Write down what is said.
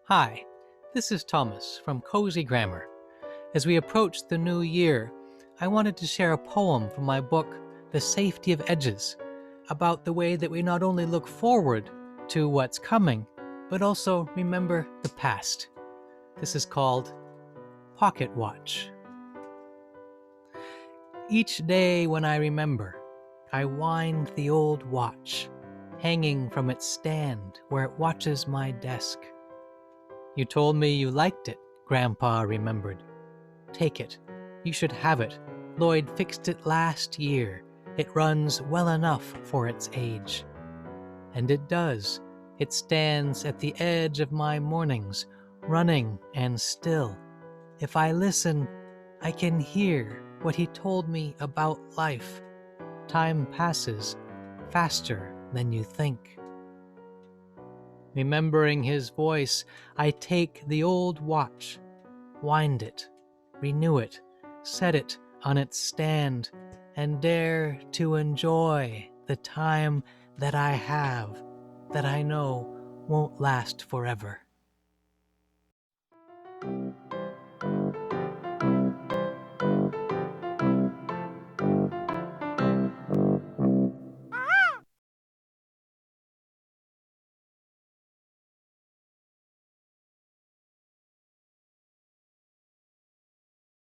Hi, this is Thomas from Cozy Grammar. As we approach the new year, I wanted to share a poem from my book, The Safety of Edges, about the way that we not only look forward to what's coming, but also remember the past. This is called Pocket Watch. Each day when I remember, I wind the old watch, hanging from its stand where it watches my desk. You told me you liked it, Grandpa remembered. Take it. You should have it. Lloyd fixed it last year. It runs well enough for its age. And it does. It stands at the edge of my mornings, running and still. If I listen, I can hear what he told me about life. Time passes faster than you think. Remembering his voice, I take the old watch, wind it, renew it, set it on its stand, and dare to enjoy the time that I have, that I know won't last forever.